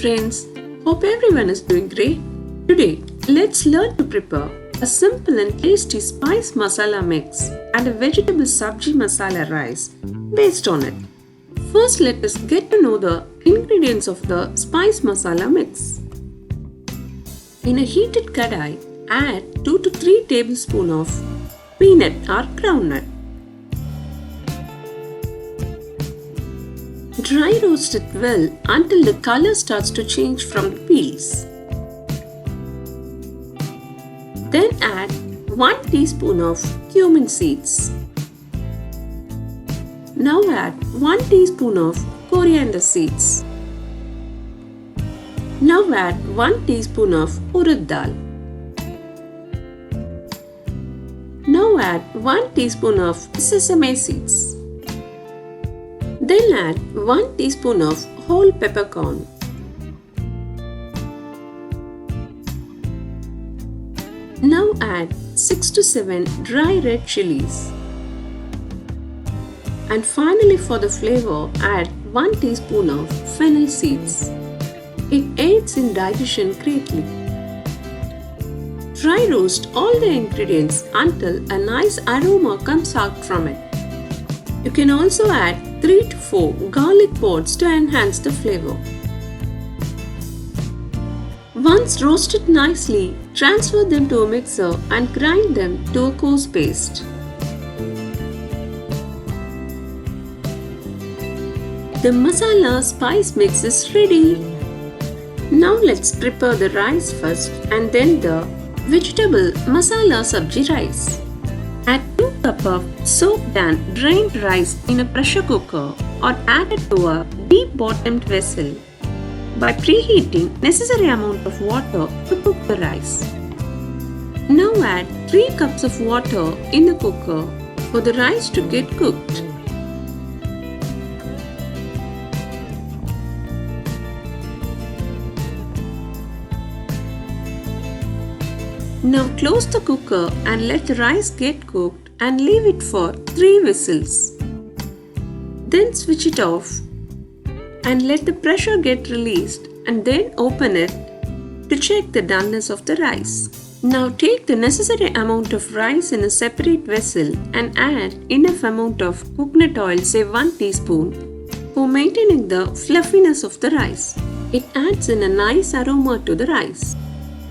friends, hope everyone is doing great. Today, let's learn to prepare a simple and tasty spice masala mix and a vegetable sabji masala rice based on it. First, let us get to know the ingredients of the spice masala mix. In a heated kadai, add 2 to 3 tablespoons of peanut or groundnut. Dry roast it well until the color starts to change from the peels. Then add 1 teaspoon of cumin seeds. Now add 1 teaspoon of coriander seeds. Now add 1 teaspoon of urad dal. Now add 1 teaspoon of sesame seeds. Then add 1 teaspoon of whole peppercorn. Now add 6 to 7 dry red chilies. And finally, for the flavor, add 1 teaspoon of fennel seeds. It aids in digestion greatly. Dry roast all the ingredients until a nice aroma comes out from it. You can also add 3 to 4 garlic pods to enhance the flavor. Once roasted nicely, transfer them to a mixer and grind them to a coarse paste. The masala spice mix is ready. Now let's prepare the rice first and then the vegetable masala sabji rice. Add 2 cups of soaked and drained rice in a pressure cooker or add it to a deep bottomed vessel by preheating necessary amount of water to cook the rice. Now add 3 cups of water in the cooker for the rice to get cooked. Now close the cooker and let the rice get cooked and leave it for 3 whistles. Then switch it off and let the pressure get released and then open it to check the doneness of the rice. Now take the necessary amount of rice in a separate vessel and add enough amount of coconut oil, say 1 teaspoon, for maintaining the fluffiness of the rice. It adds in a nice aroma to the rice.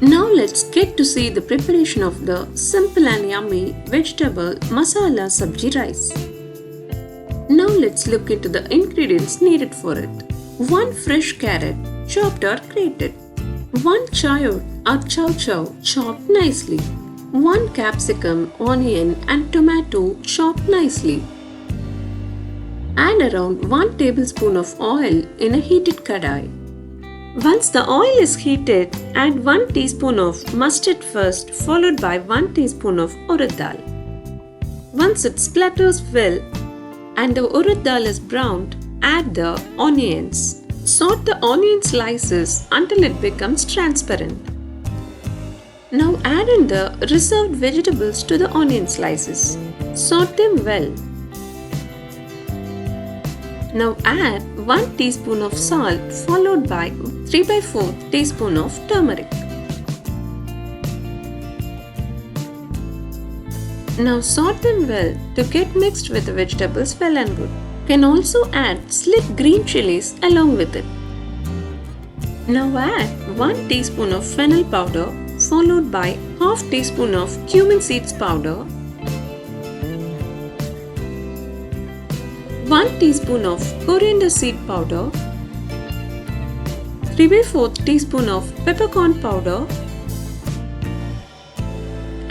Now let's get to see the preparation of the simple and yummy vegetable masala sabji rice. Now let's look into the ingredients needed for it. 1 fresh carrot, chopped or grated. 1 chayote or chow chow, chopped nicely. 1 capsicum, onion and tomato, chopped nicely. Add around 1 tablespoon of oil in a heated kadai. Once the oil is heated, add 1 teaspoon of mustard first, followed by 1 teaspoon of urad dal. Once it splatters well and the urad dal is browned, add the onions. Sort the onion slices until it becomes transparent. Now add in the reserved vegetables to the onion slices. Sort them well. Now add 1 teaspoon of salt followed by 3/4 teaspoon of turmeric. Now sort them well to get mixed with the vegetables well and good. You can also add slit green chilies along with it. Now add 1 teaspoon of fennel powder followed by half teaspoon of cumin seeds powder, 1 teaspoon of coriander seed powder, 3/4 teaspoon of peppercorn powder,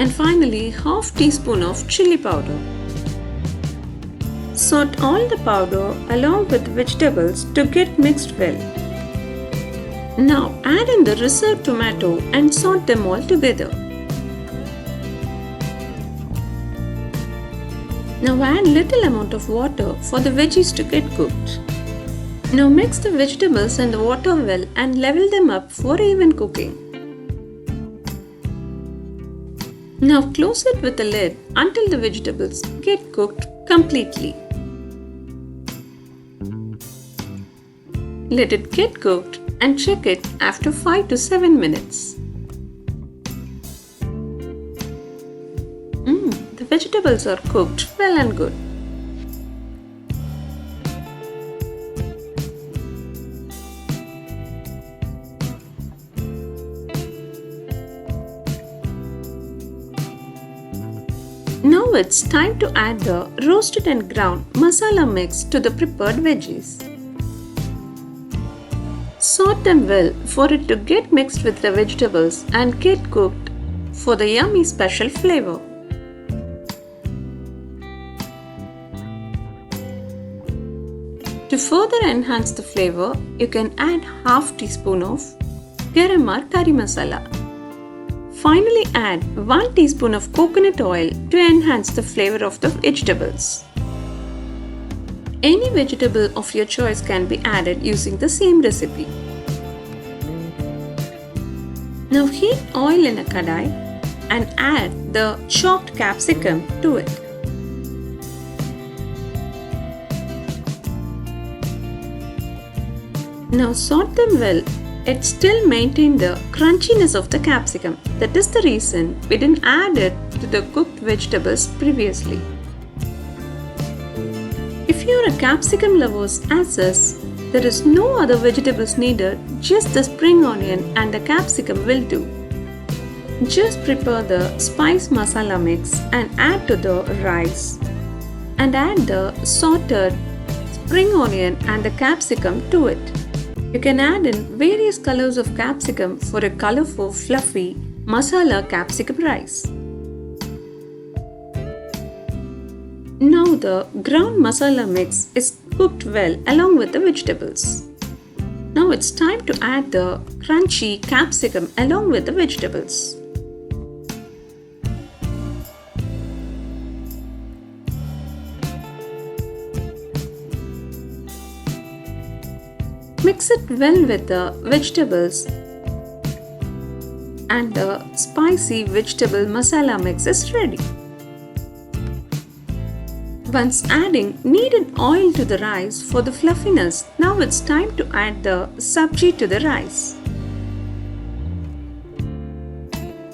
and finally half teaspoon of chili powder. Sort all the powder along with vegetables to get mixed well. Now add in the reserved tomato and sort them all together. Now add little amount of water for the veggies to get cooked. Now mix the vegetables and the water well and level them up for even cooking. Now close it with a lid until the vegetables get cooked completely. Let it get cooked and check it after 5 to 7 minutes. The vegetables are cooked well and good. Now it's time to add the roasted and ground masala mix to the prepared veggies. Sort them well for it to get mixed with the vegetables and get cooked for the yummy special flavor. To further enhance the flavor, you can add half teaspoon of garam or curry masala. Finally add 1 teaspoon of coconut oil to enhance the flavor of the vegetables. Any vegetable of your choice can be added using the same recipe. Now heat oil in a kadai and add the chopped capsicum to it. Now sort them well. It still maintains the crunchiness of the capsicum. That is the reason we didn't add it to the cooked vegetables previously. If you are a capsicum lover as us, there is no other vegetables needed, just the spring onion and the capsicum will do. Just prepare the spice masala mix and add to the rice. And add the sauteed spring onion and the capsicum to it. You can add in various colors of capsicum for a colorful, fluffy masala capsicum rice. Now the ground masala mix is cooked well along with the vegetables. Now it's time to add the crunchy capsicum along with the vegetables. Mix it well with the vegetables and the spicy vegetable masala mix is ready. Once adding kneaded oil to the rice for the fluffiness, now it's time to add the sabji to the rice.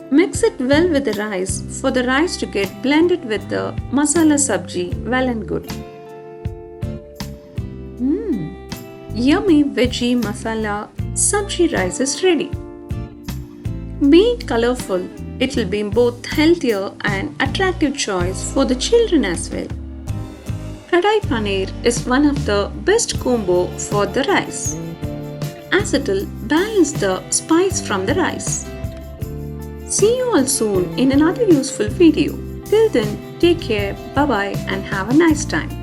Mix it well with the rice for the rice to get blended with the masala sabji well and good. Yummy veggie masala sabji rice is ready. Being colorful, it will be both healthier and attractive choice for the children as well. Kadai paneer is one of the best combo for the rice, as it will balance the spice from the rice. See you all soon in another useful video. Till then, take care, bye bye and have a nice time.